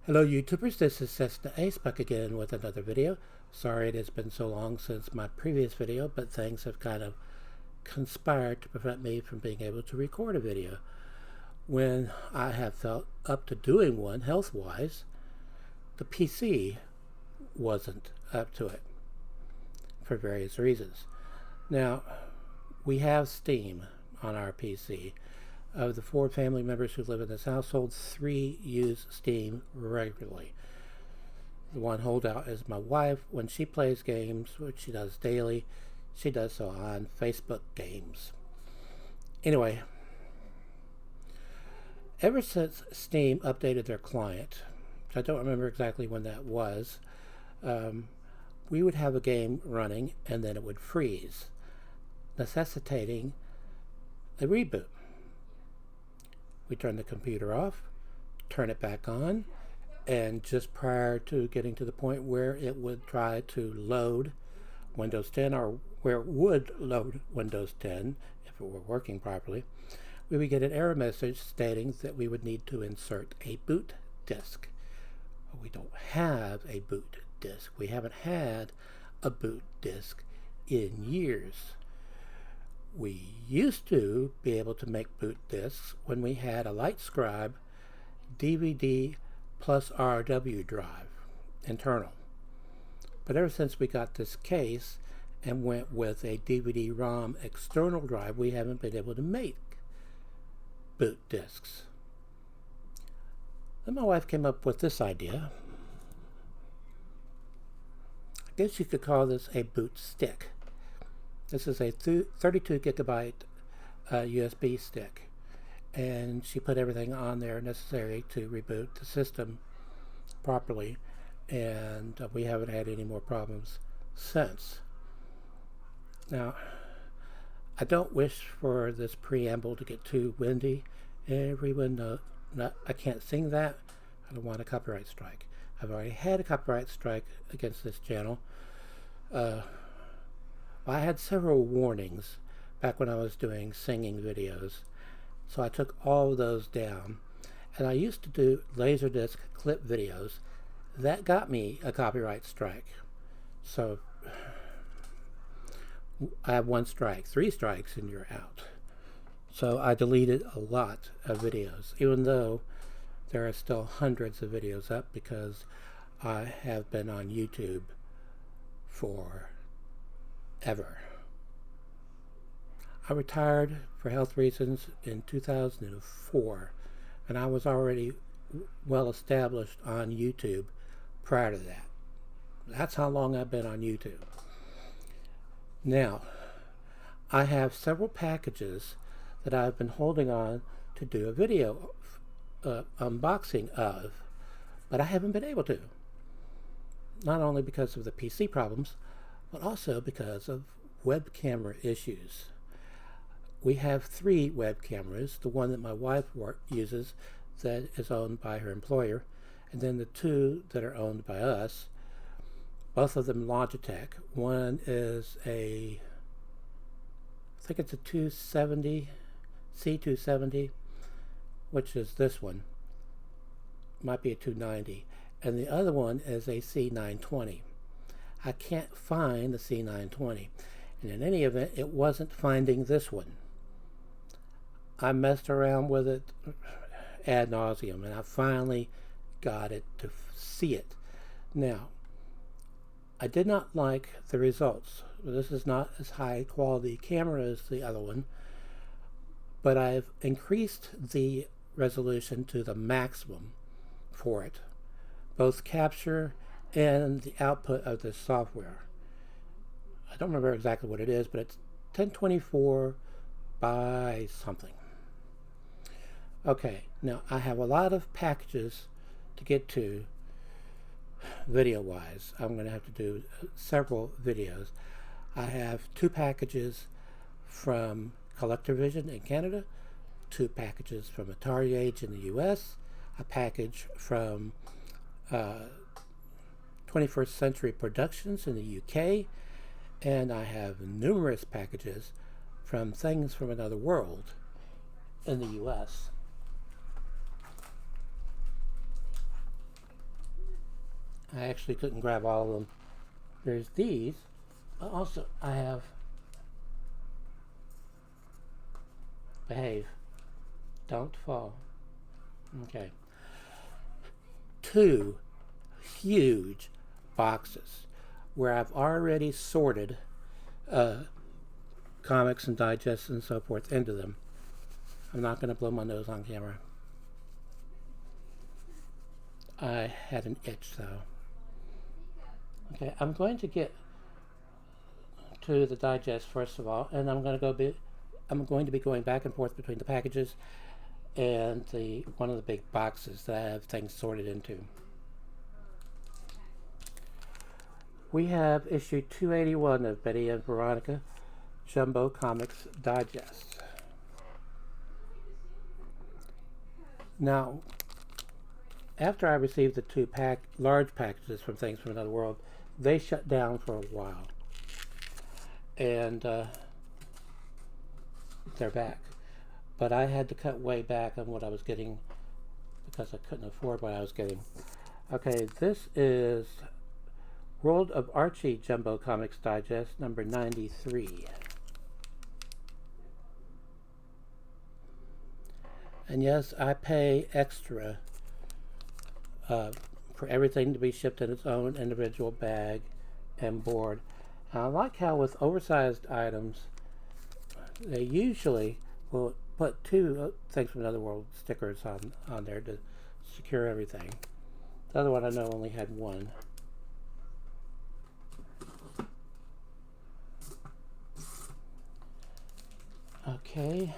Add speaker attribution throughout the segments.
Speaker 1: Hello YouTubers, this is cessnaace back again with another video. Sorry it has been so long since my previous video, but things have kind of conspired to prevent me from being able to record a video. When I have felt up to doing one health-wise, the PC wasn't up to it for various reasons. Now, we have Steam on our PC. Of the 4 family members who live in this household, 3 use Steam regularly. The one holdout is my wife. When she plays games, which she does daily, she does so on Facebook games. Anyway, ever since Steam updated their client, which I don't remember exactly when that was, we would have a game running and then it would freeze, necessitating a reboot. We turn the computer off, turn it back on, and just prior to getting to the point where it would try to load Windows 10, or where it would load Windows 10 if it were working properly, we would get an error message stating that we would need to insert a boot disk. We don't have a boot disk. We haven't had a boot disk in years. We used to be able to make boot disks when we had a LightScribe DVD plus RW drive, internal. But ever since we got this case and went with a DVD-ROM external drive, we haven't been able to make boot disks. Then my wife came up with this idea. I guess you could call this a boot stick. This is a 32 gigabyte USB stick, and she put everything on there necessary to reboot the system properly, and we haven't had any more problems since. Now, I don't wish for this preamble to get too windy. Everyone knows I can't sing that. I don't want a copyright strike. I've already had a copyright strike against this channel. I had several warnings back when I was doing singing videos, so I took all of those down. And I used to do Laserdisc clip videos. That got me a copyright strike. So I have 1 strike, 3 strikes and you're out. So I deleted a lot of videos, even though there are still hundreds of videos up, because I have been on YouTube for ever. I retired for health reasons in 2004, and I was already well established on YouTube prior to that. That's how long I've been on YouTube. Now, I have several packages that I've been holding on to do a video unboxing of, but I haven't been able to. Not only because of the PC problems, but also because of web camera issues. We have 3 web cameras, the one that my wife uses that is owned by her employer, and then the 2 that are owned by us, both of them Logitech. One is I think it's a 270, C270, which is this one. Might be a 290. And the other one is a C920. I can't find the C920, and in any event, it wasn't finding this one. I messed around with it ad nauseum, and I finally got it to see it. Now, I did not like the results. This is not as high quality camera as the other one, but I've increased the resolution to the maximum for it, both capture and the output of the software. I don't remember exactly what it is, but it's 1024 by something. Okay, now I have a lot of packages to get to video-wise. I'm going to have to do several videos. I have 2 packages from CollectorVision in Canada, 2 packages from Atari Age in the US, a package from 21st Century Productions in the UK, and I have numerous packages from Things from Another World in the US. I actually couldn't grab all of them. There's these. Also, I have Behave. Don't Fall. Okay. 2 huge boxes where I've already sorted comics and digests and so forth into them. I'm not going to blow my nose on camera. I had an itch though. Okay, I'm going to get to the digest first of all, and I'm going to be going back and forth between the packages and one of the big boxes that I have things sorted into. We have issue 281 of Betty and Veronica Jumbo Comics Digest. Now, after I received the 2 large packages from Things from Another World, they shut down for a while. And they're back. But I had to cut way back on what I was getting because I couldn't afford what I was getting. Okay, this is World of Archie Jumbo Comics Digest number 93. And yes, I pay extra for everything to be shipped in its own individual bag and board. And I like how with oversized items, they usually will put 2 Things from Another World stickers on there to secure everything. The other one I know only had 1. Okay,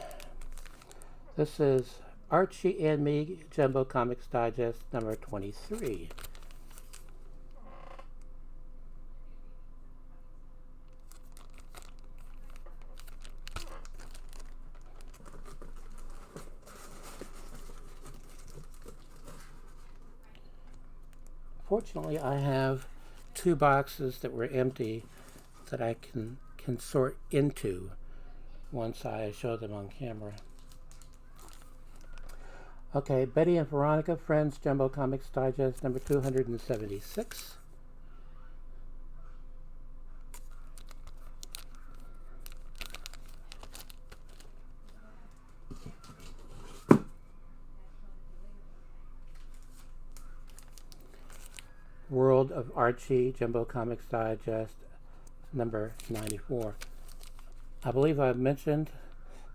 Speaker 1: this is Archie and Me Jumbo Comics Digest number 23. Fortunately, I have 2 boxes that were empty that I can sort into once I show them on camera. Okay, Betty and Veronica Friends Jumbo Comics Digest number 276. World of Archie Jumbo Comics Digest number 94. I believe I've mentioned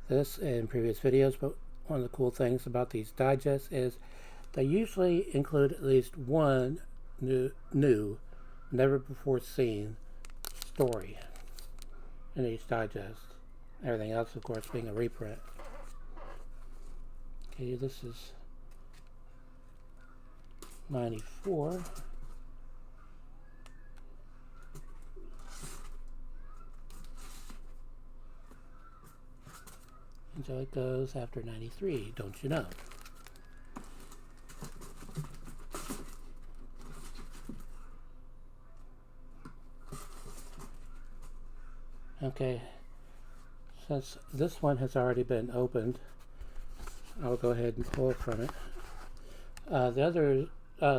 Speaker 1: this in previous videos, but one of the cool things about these digests is they usually include at least one new, never before seen story in each digest. Everything else, of course, being a reprint. Okay, this is 94. And so it goes after 93, don't you know? Okay, since this one has already been opened, I'll go ahead and pull from it. The other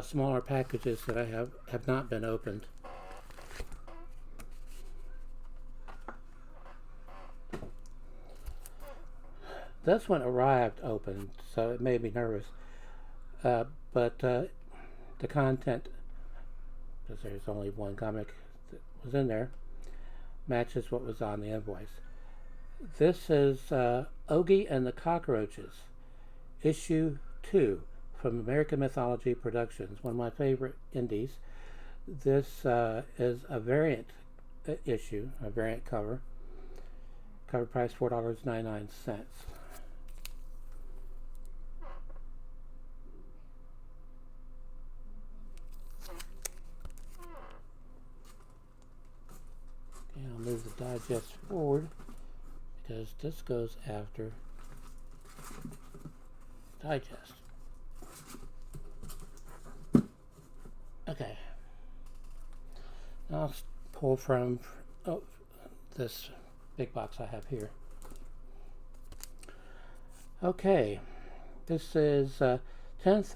Speaker 1: smaller packages that I have not been opened. This one arrived open, so it made me nervous. But the content, because there's only one comic that was in there, matches what was on the invoice. This is Ogie and the Cockroaches, issue 2 from American Mythology Productions, one of my favorite indies. This is a variant issue, a variant cover. Cover price $4.99. I'll move the digest forward because this goes after digest. Okay. Now I'll pull from this big box I have here. Okay. This is 10th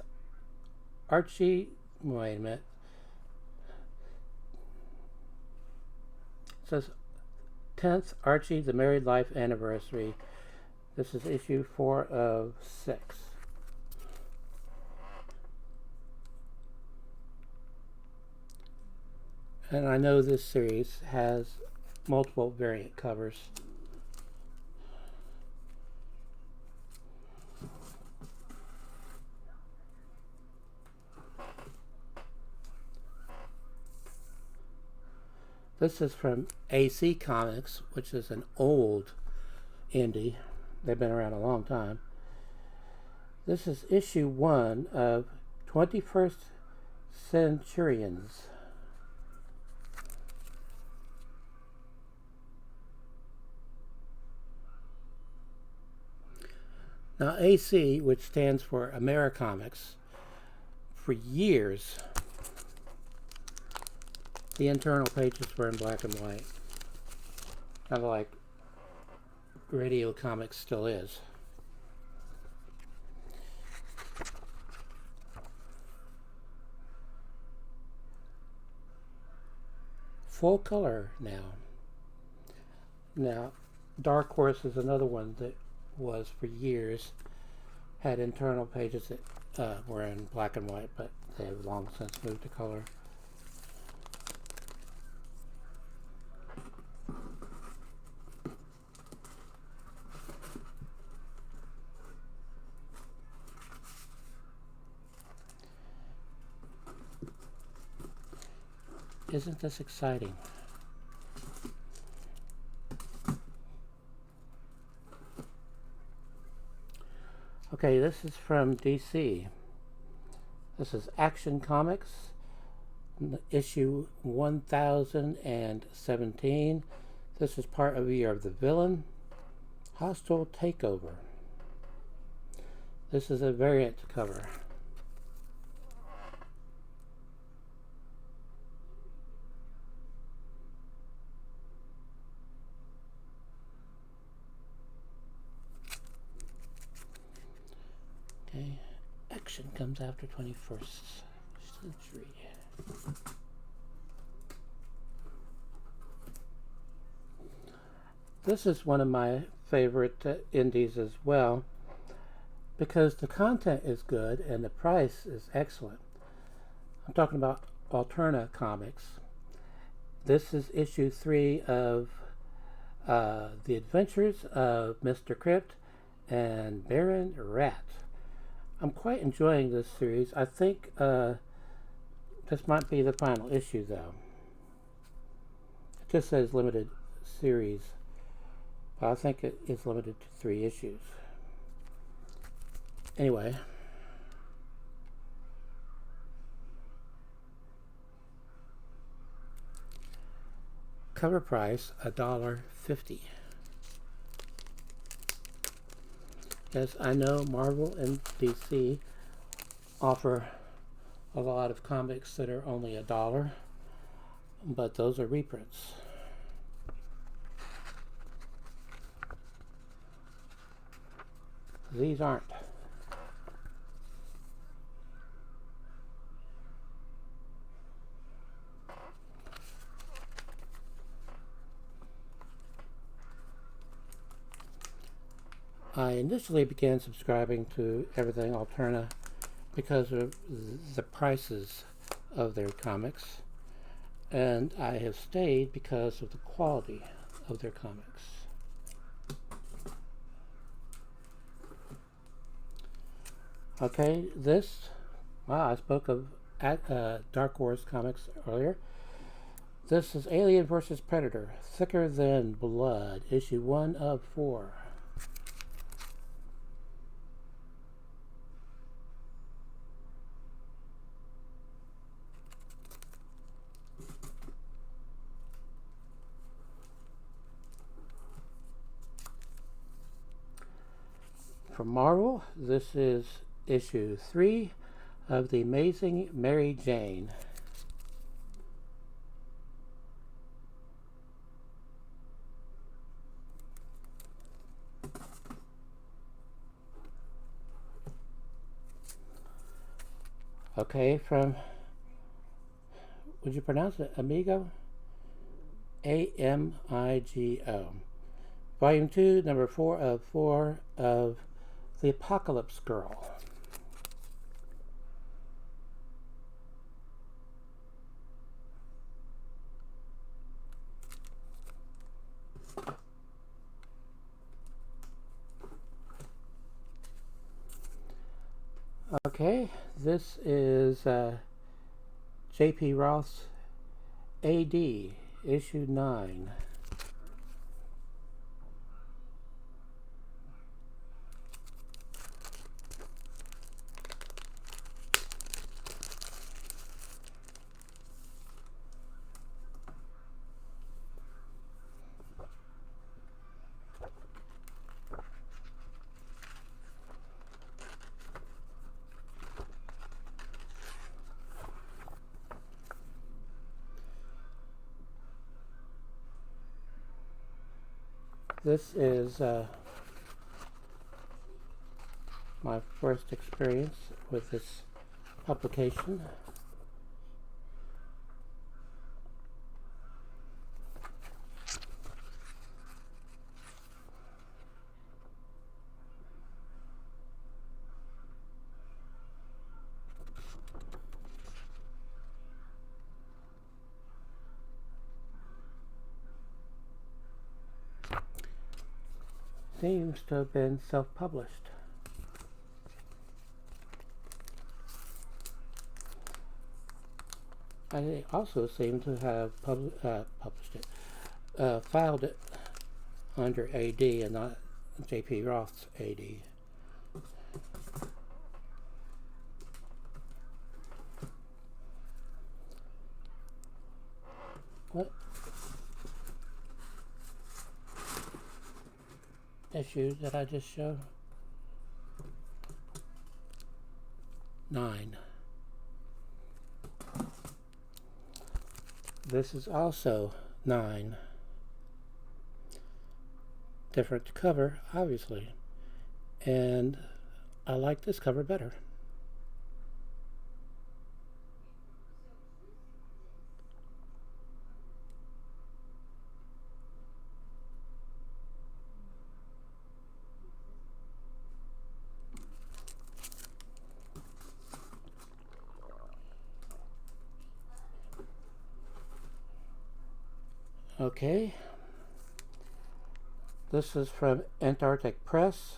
Speaker 1: Archie, wait a minute. says 10th Archie the Married Life Anniversary. This is issue 4 of 6. And I know this series has multiple variant covers. This is from AC Comics, which is an old indie. They've been around a long time. This is issue 1 of 21st Centurions. Now AC, which stands for Americomics, for years the internal pages were in black and white, kind of like Radio Comics still is. Full color now. Now, Dark Horse is another one that was for years, had internal pages that were in black and white, but they have long since moved to color. Isn't this exciting? Okay, this is from DC. This is Action Comics, issue 1017. This is part of Year of the Villain, Hostile Takeover. This is a variant cover. Okay, Action comes after 21st Century. This is one of my favorite indies as well, because the content is good and the price is excellent. I'm talking about Alterna Comics. This is issue 3 of The Adventures of Mr. Crypt and Baron Rat. I'm quite enjoying this series. I think this might be the final issue, though. It just says limited series, but I think it is limited to 3 issues. Anyway, cover price $1.50. Yes, I know Marvel and DC offer a lot of comics that are only $1, but those are reprints. These aren't. I initially began subscribing to everything Alterna because of the prices of their comics, and I have stayed because of the quality of their comics. Okay, I spoke of Dark Horse Comics earlier. This is Alien vs. Predator, Thicker Than Blood, issue 1 of 4. From Marvel, this is issue 3 of The Amazing Mary Jane. Okay, from, would you pronounce it Amigo? Amigo. Volume 2, number 4 of 4 of The Apocalypse Girl. Okay, this is J.P. Roth's A.D. issue 9. This is my first experience with this publication. Seems to have been self-published. I also seem to have published it, filed it under AD and not J.P. Roth's AD. What issue did I just show? 9. This is also 9. Different cover, obviously. And I like this cover better. Okay, this is from Antarctic Press,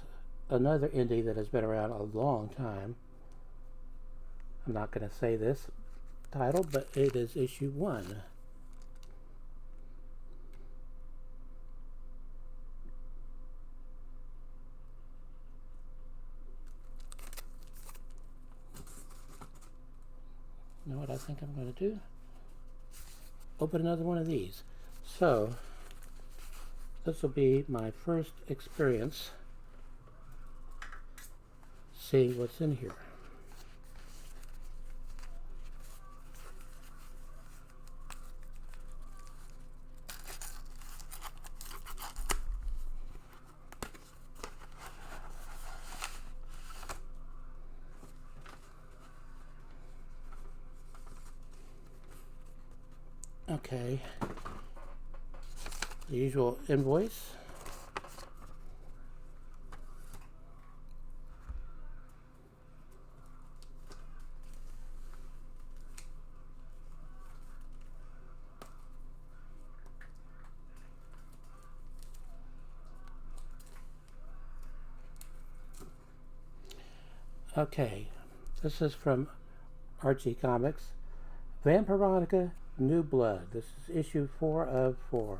Speaker 1: another indie that has been around a long time. I'm not going to say this title, but it is issue 1. You know what I think I'm going to do? Open another one of these. So, this will be my first experience seeing what's in here. Okay. The usual invoice. Okay, this is from Archie Comics. Vampironica New Blood. This is issue 4 of 4.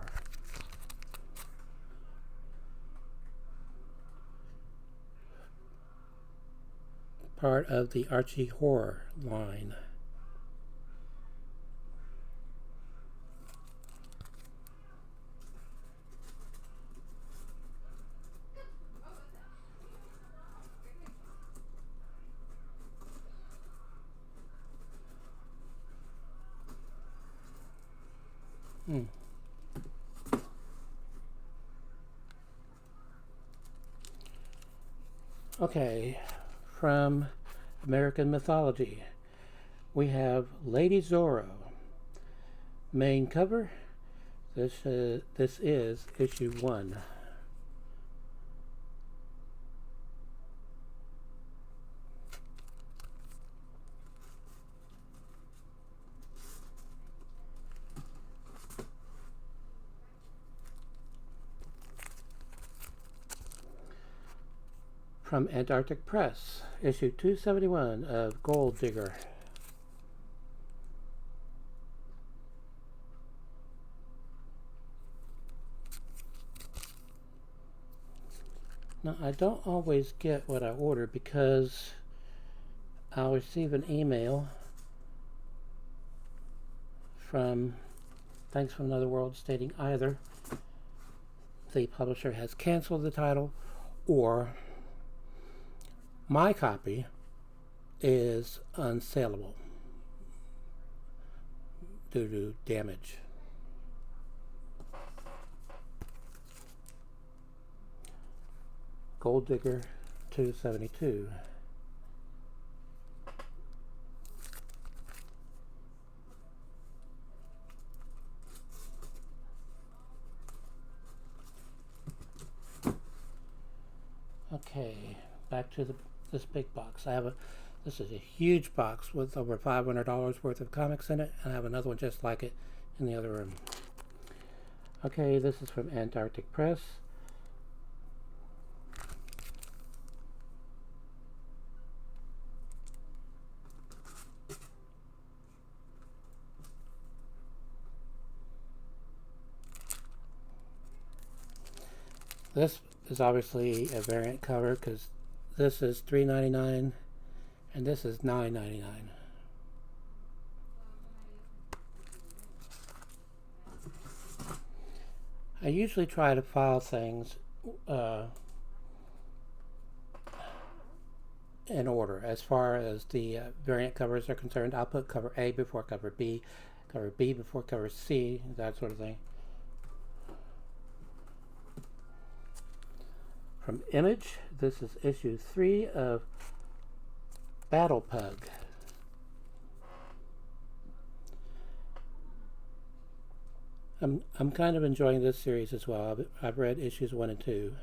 Speaker 1: Part of the Archie horror line. Okay, from American Mythology, we have Lady Zorro. Main cover, This is issue 1. From Antarctic Press, issue 271 of Gold Digger. Now, I don't always get what I order because I'll receive an email from Thanks from Another World stating either the publisher has canceled the title or my copy is unsaleable due to damage. Gold Digger 272. Okay, back to this big box. This is a huge box with over $500 worth of comics in it, and I have another one just like it in the other room. Okay, this is from Antarctic Press. This is obviously a variant cover because this is $3.99 and this is $9.99. I usually try to file things in order as far as the variant covers are concerned. I'll put cover A before cover B before cover C, that sort of thing. From Image, this is issue 3 of Battle Pug. I'm kind of enjoying this series as well. I've read issues 1 and 2.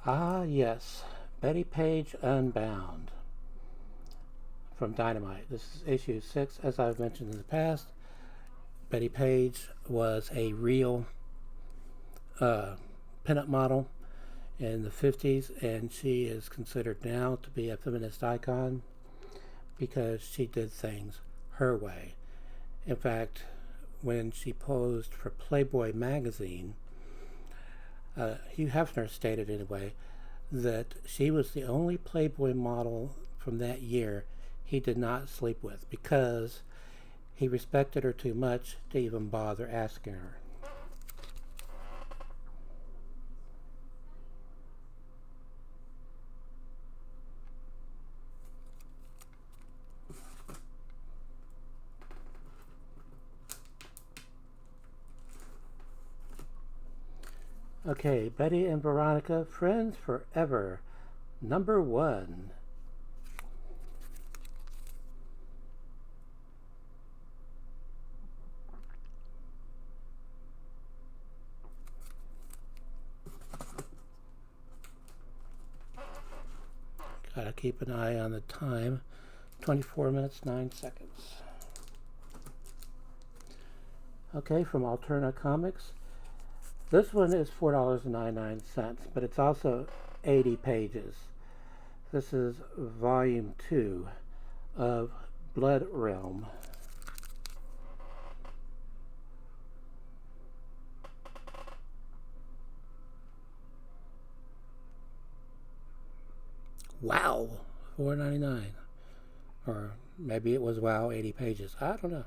Speaker 1: Ah, yes, Betty Page Unbound. From Dynamite. This is issue 6. As I've mentioned in the past, Betty Page was a real pinup model in the 50s, and she is considered now to be a feminist icon because she did things her way. In fact, when she posed for Playboy magazine, Hugh Hefner stated anyway that she was the only Playboy model from that year he did not sleep with because he respected her too much to even bother asking her. Okay, Betty and Veronica, Friends Forever, number 1. Gotta keep an eye on the time. 24 minutes, 9 seconds. Okay, from Alterna Comics. This one is $4.99, but it's also 80 pages. This is volume 2 of Blood Realm. Wow, $4.99, or maybe it was wow 80 pages. I don't know.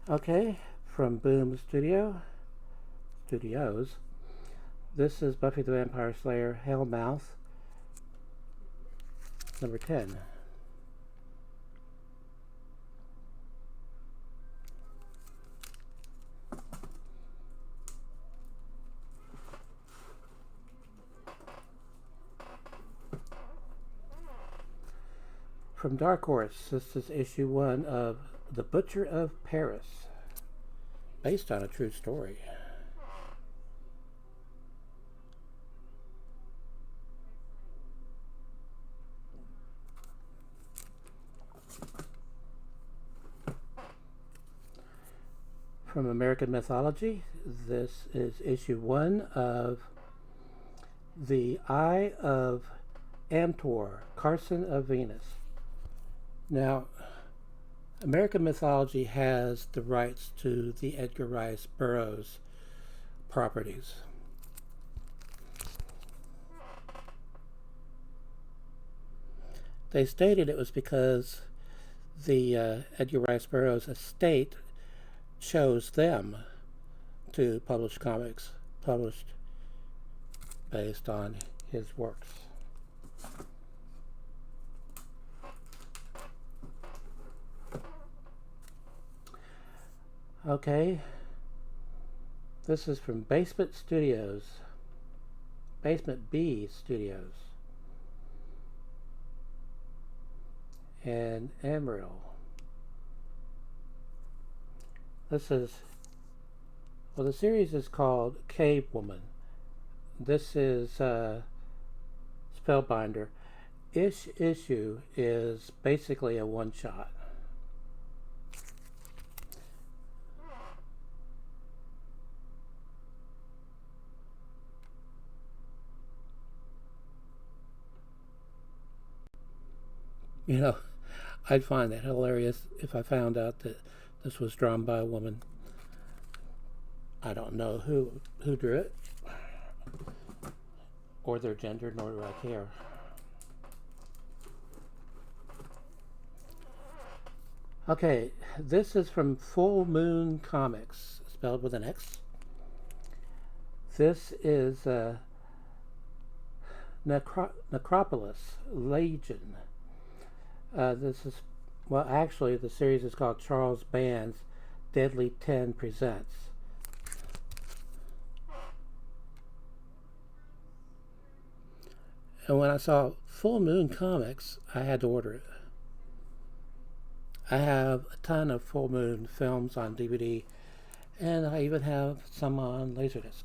Speaker 1: Okay, from Boom Studios. This is Buffy the Vampire Slayer, Hellmouth, number 10. From Dark Horse, this is issue 1 of The Butcher of Paris, based on a true story. From American Mythology, this is issue 1 of The Eye of Amtor, Carson of Venus. Now, American Mythology has the rights to the Edgar Rice Burroughs properties. They stated it was because the Edgar Rice Burroughs estate chose them to publish comics published based on his works. Okay, this is from Basement B Studios, and Amarillo. This is, well, the series is called Cave Woman. This is Spellbinder. Each issue is basically a one-shot. You know, I'd find that hilarious if I found out that this was drawn by a woman. I don't know who drew it, or their gender, nor do I care. Okay, this is from Full Moon Comics, spelled with an X. This is Necropolis Legion. This is, well, actually the series is called Charles Band's Deadly 10 Presents. And when I saw Full Moon Comics, I had to order it. I have a ton of Full Moon films on DVD, and I even have some on Laserdisc.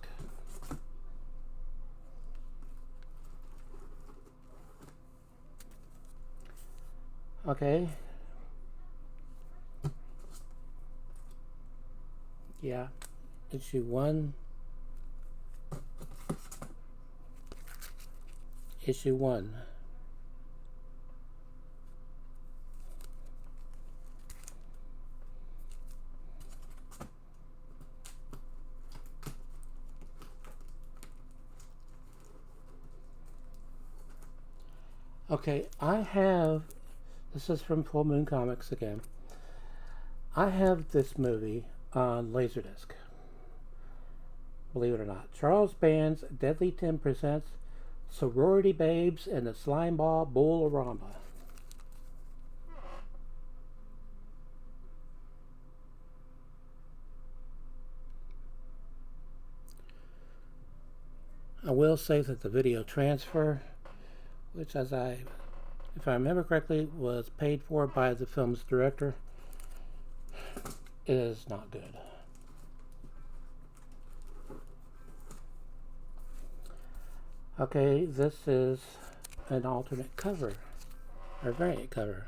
Speaker 1: Okay. Yeah. Issue 1. Issue 1. Okay, this is from Full Moon Comics again. I have this movie on Laserdisc. Believe it or not. Charles Band's Deadly 10 Presents Sorority Babes and the Slimeball Bull-a-rama. I will say that the video transfer, which if I remember correctly, was paid for by the film's director, is not good. Okay, this is an alternate cover, or variant cover.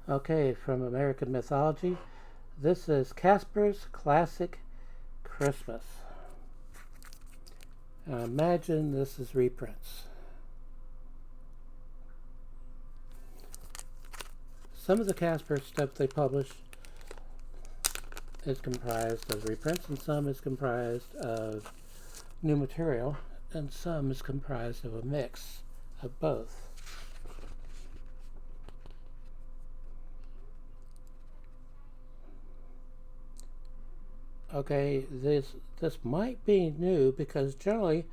Speaker 1: Okay, from American Mythology, this is Casper's Classic Christmas. I imagine this is reprints. Some of the Casper stuff they publish is comprised of reprints, and some is comprised of new material, and some is comprised of a mix of both. Okay, this might be new because generally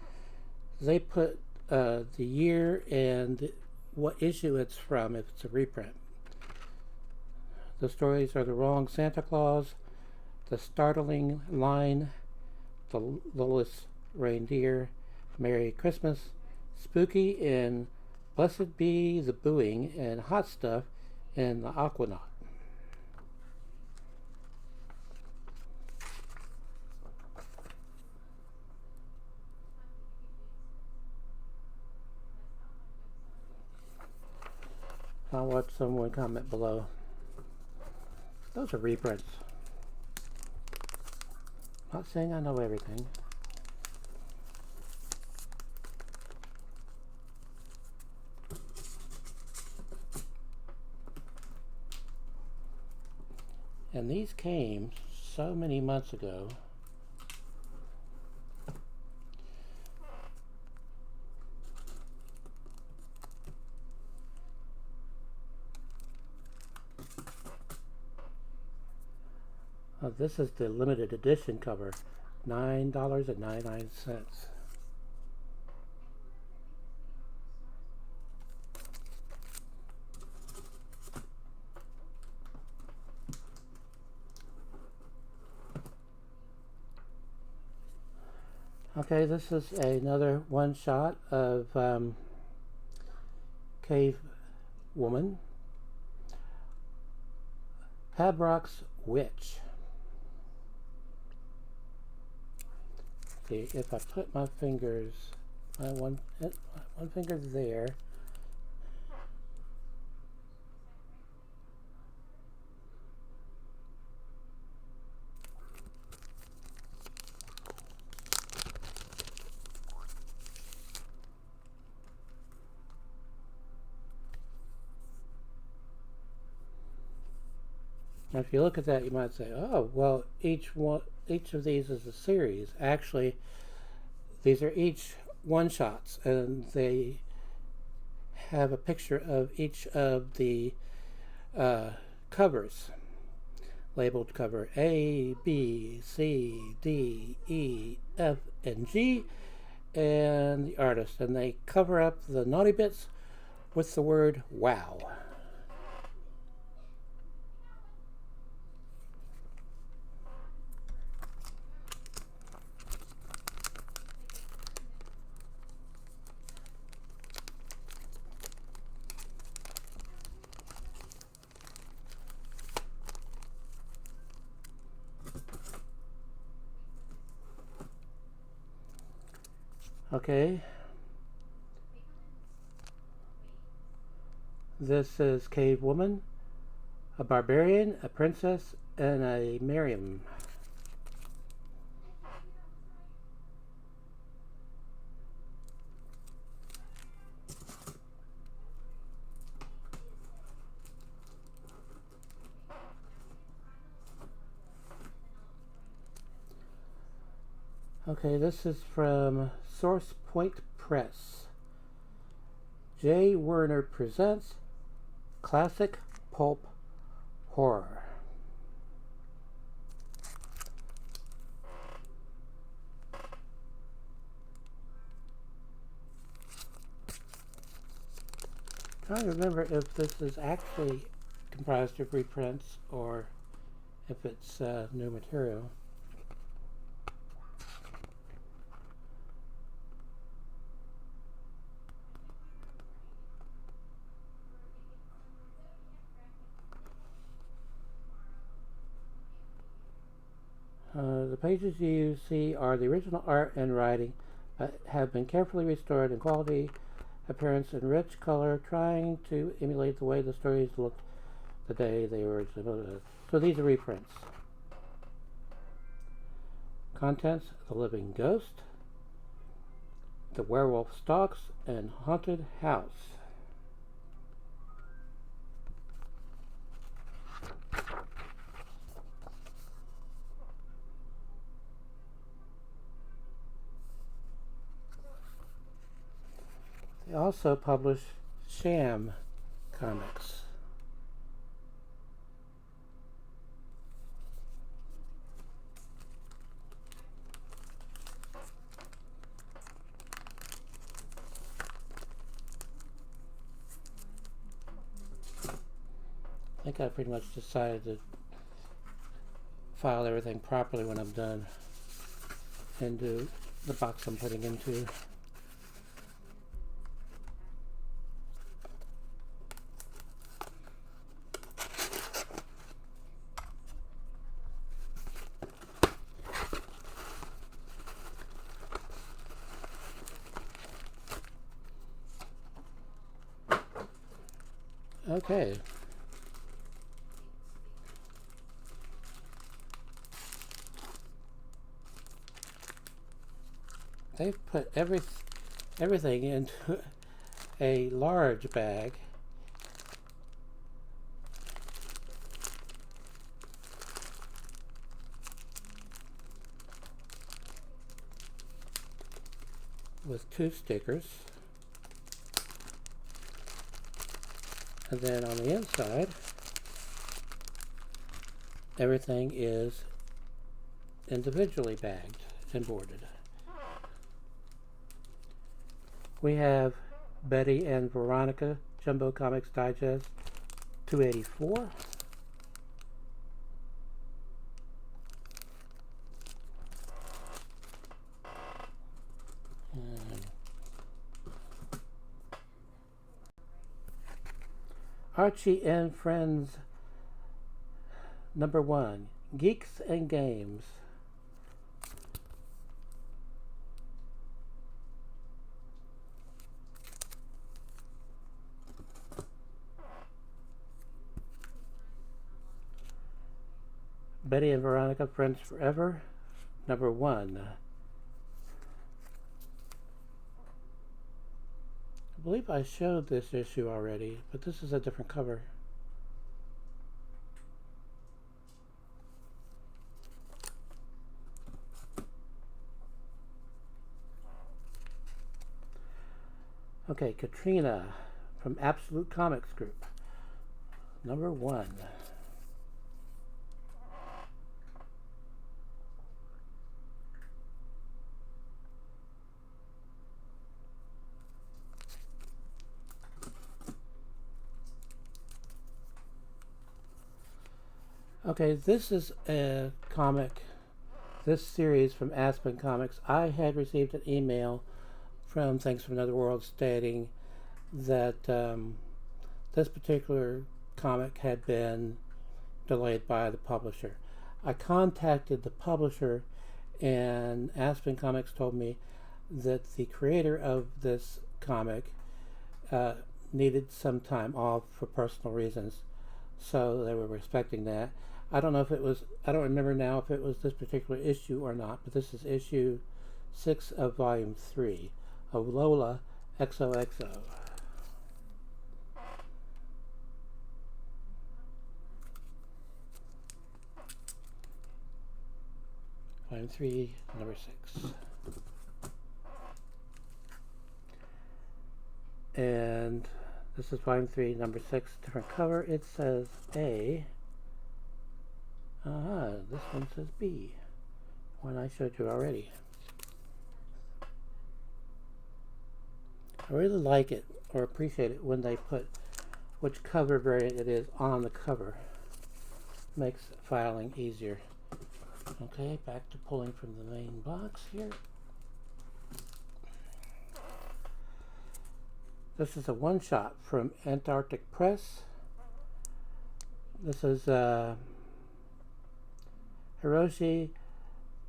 Speaker 1: they put the year and what issue it's from if it's a reprint. The stories are The Wrong Santa Claus, The Startling Line, The Littlest Reindeer, Merry Christmas, Spooky and Blessed Be the Booing, and Hot Stuff in the Aquanaut. I'll watch someone comment below. Those are reprints. Not saying I know everything. And these came so many months ago. This is the limited edition cover, $9.99. Okay, this is another one shot of Cave Woman, Pabrock's Witch. See, if I put my fingers, one finger there, now if you look at that, you might say, oh, well, each of these is a series. Actually, these are each one-shots, and they have a picture of each of the covers, labeled cover A, B, C, D, E, F, and G, and the artist. And they cover up the naughty bits with the word wow. Okay, this is Cave Woman, a barbarian, a princess, and a Miriam. Okay, this is from Source Point Press. J. Werner presents Classic Pulp Horror. I'm trying to remember if this is actually comprised of reprints or if it's new material. The pages you see are the original art and writing, but have been carefully restored in quality, appearance, and rich color, trying to emulate the way the stories looked the day they were originally. So these are reprints. Contents: The Living Ghost, The Werewolf Stalks, and Haunted House. They also publish Sham Comics. I think I pretty much decided to file everything properly when I'm done into the box I'm putting into. Okay. They've put everything into a large bag. With 2 stickers. And then on the inside, everything is individually bagged and boarded. We have Betty and Veronica Jumbo Comics Digest 284. Archie and Friends #1, Geeks and Games. Betty and Veronica Friends Forever #1. I believe I showed this issue already, but this is a different cover. Okay, Katrina from Absolute Comics Group #1. Okay, this is a comic, this series from Aspen Comics. I had received an email from Things from Another World stating that this particular comic had been delayed by the publisher. I contacted the publisher, and Aspen Comics told me that the creator of this comic needed some time off for personal reasons, so they were respecting that. I don't know if it was, I don't remember now if it was this particular issue or not, but this is issue 6 of volume 3 of Lola XOXO. Volume 3, #6. And this is volume 3, #6, different cover. It says A. This one says B. One I showed you already. I really like it or appreciate it when they put which cover variant it is on the cover. Makes filing easier. Okay, back to pulling from the main box here. This is a one-shot from Antarctic Press. This is Hiroshi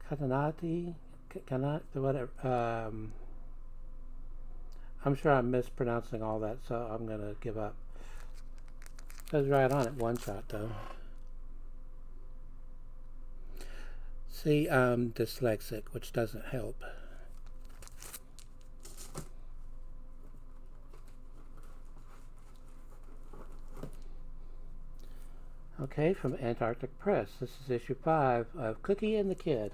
Speaker 1: Kanati, whatever. I'm sure I'm mispronouncing all that, so I'm going to give up. It says right on it, one shot though. See, I'm dyslexic, which doesn't help. Okay, from Antarctic Press. This is issue 5 of Cookie and the Kid.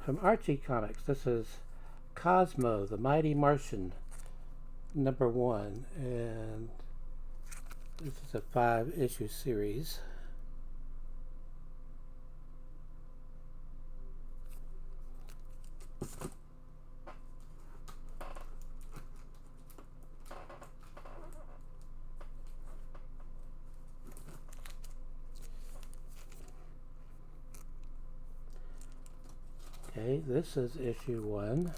Speaker 1: From Archie Comics, this is Cosmo, the Mighty Martian, #1, and this is a 5-issue series. Okay, this is issue 1.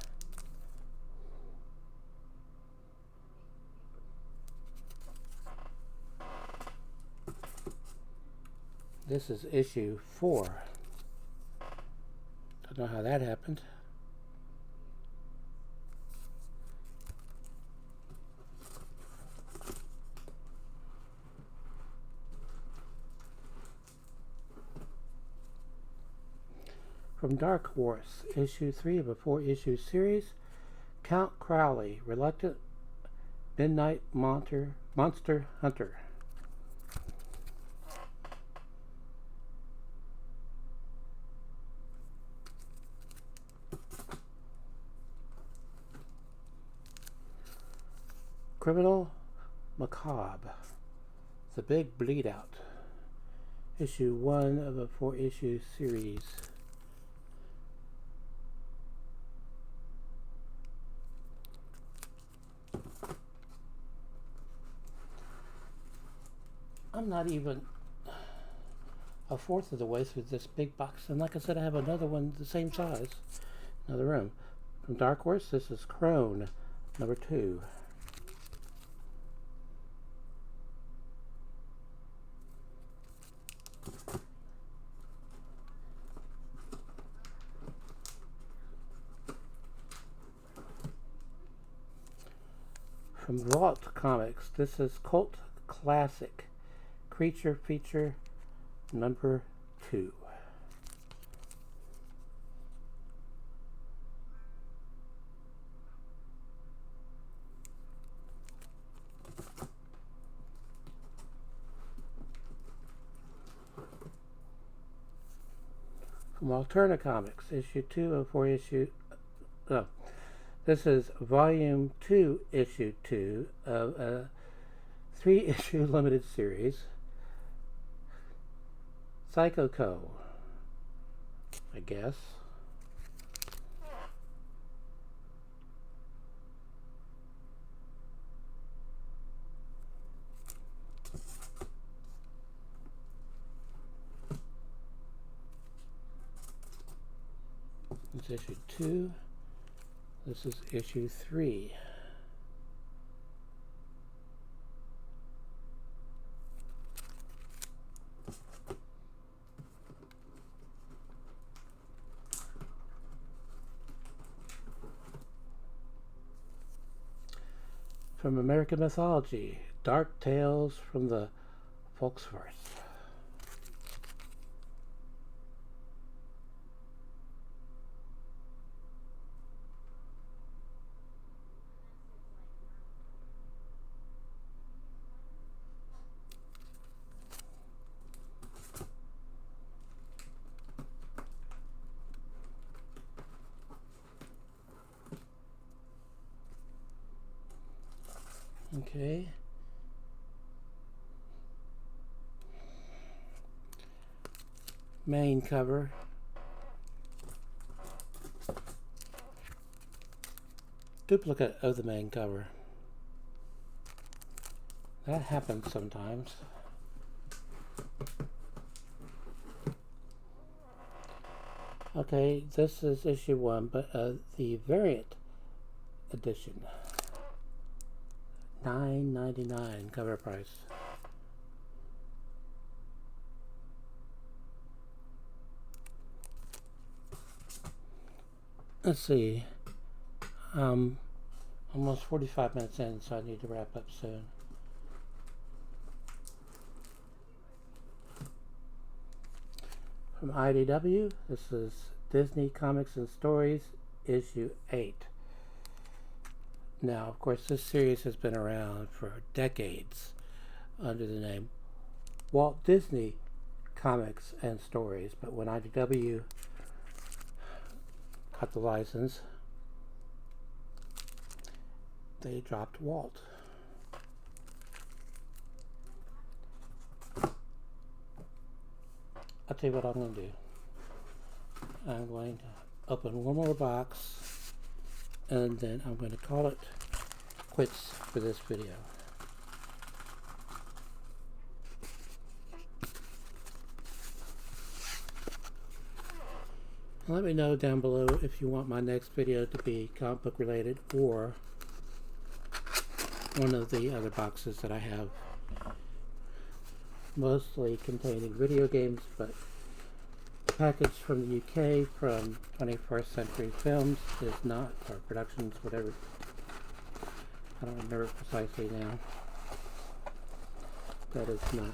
Speaker 1: This is issue 4. Don't know how that happened. From Dark Horse, issue 3 of a 4-issue series, Count Crowley, Reluctant Midnight Monster Hunter. Criminal Macabre, The Big Bleed Out, issue 1 of a 4-issue series. I'm not even a fourth of the way through this big box, and like I said, I have another one the same size, another room. From Dark Horse, this is Crone, number 2. From Vault Comics, this is Cult Classic, Creature Feature number 2. From Alterna Comics, issue 2 of 4-issue. This is volume 2, issue 2 of a 3-issue limited series. Psycho Co, I guess. It's issue 2. This is issue 3. From American Mythology, Dark Tales from the Folksverse. Okay. Main cover. Duplicate of the main cover. That happens sometimes. Okay, this is issue 1, but the variant edition. $9.99 cover price. Let's see. Almost 45 minutes in, so I need to wrap up soon. From IDW, this is Disney Comics and Stories, issue 8. Now, of course, this series has been around for decades under the name Walt Disney Comics and Stories, but when IDW got the license, they dropped Walt. I'll tell you what I'm going to do. I'm going to open one more box, and then I'm going to call it quits for this video. Let me know down below if you want my next video to be comic book related or one of the other boxes that I have, mostly containing video games, but the package from the UK from 21st Century Films is not, or Productions, whatever. I don't remember precisely now. That is not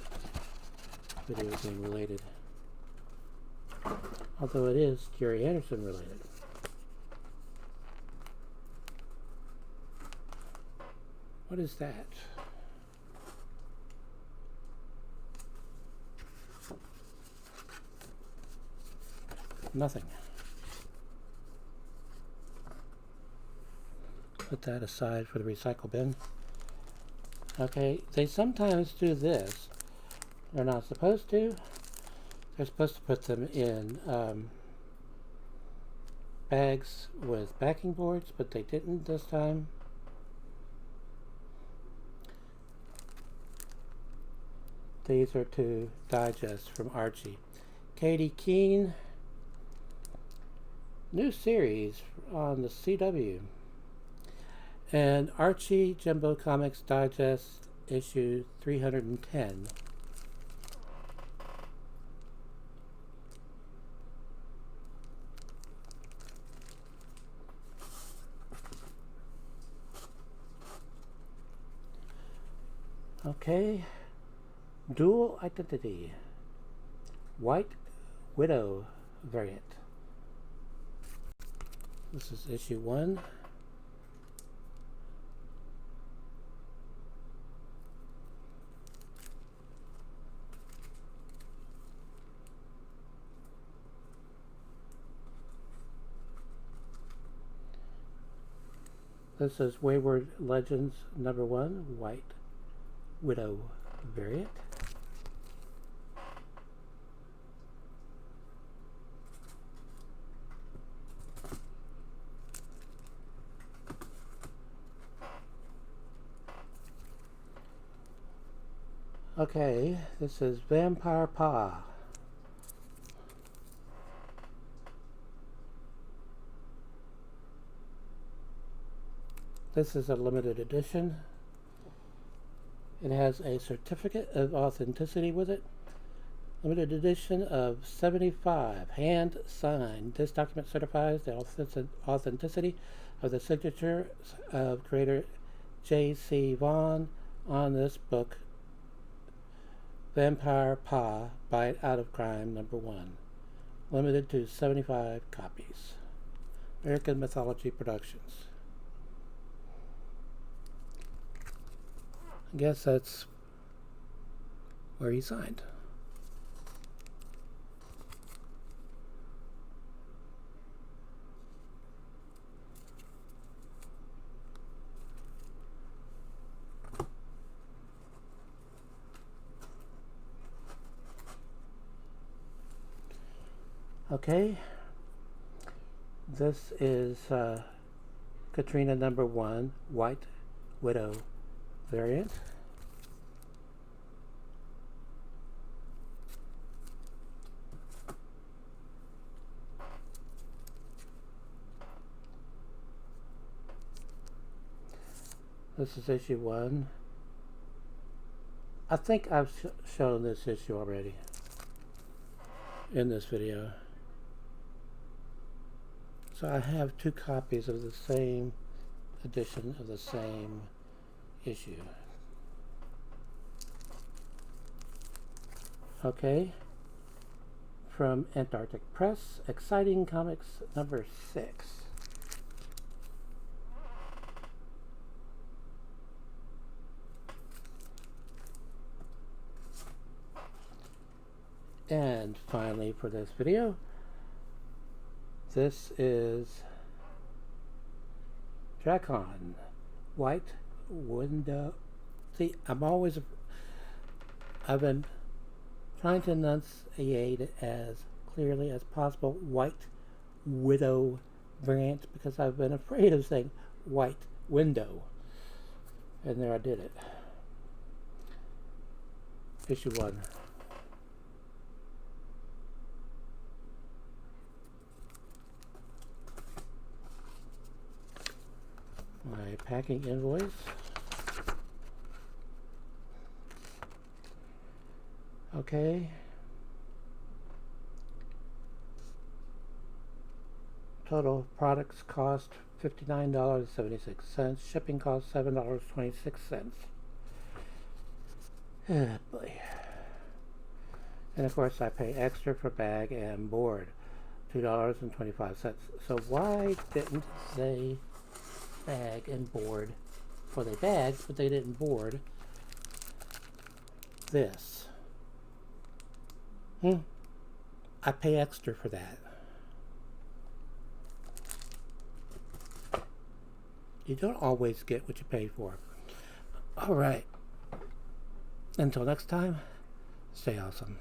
Speaker 1: video game related. Although it is Jerry Anderson related. What is that? Nothing. Put that aside for the recycle bin. Okay, they sometimes do this. They're not supposed to. They're supposed to put them in bags with backing boards, but they didn't this time. These are two digests from Archie. Katie Keene, new series on the CW. And Archie Jumbo Comics Digest issue 310. Okay, Dual Identity, White Widow variant. This is issue 1. This is Wayward Legends number 1, White Widow variant. Okay, this is Vampire Pa. This is a limited edition. It has a certificate of authenticity with it. Limited edition of 75, hand signed. This document certifies the authenticity of the signature of creator J.C. Vaughn on this book, Vampire Pa, Bite Out of Crime number 1. Limited to 75 copies. American Mythology Productions. I guess that's where he signed. Okay, this is Katrina number 1, White Widow variant. This is issue 1. I think I've shown this issue already in this video. So I have 2 copies of the same edition of the same issue. Okay, from Antarctic Press, Exciting Comics number 6. And finally for this video, this is Dracon, White Window. See, I've been trying to enunciate it as clearly as possible, White Widow variant, because I've been afraid of saying White Window. And there I did it. Issue 1. my packing invoice. Okay. Total products cost $59.76. Shipping cost $7.26. Oh boy. And of course I pay extra for bag and board. $2.25. So why didn't they bag and board? Well, they bagged, but they didn't board this. I pay extra for that. You don't always get what you pay for. Alright. Until next time, stay awesome.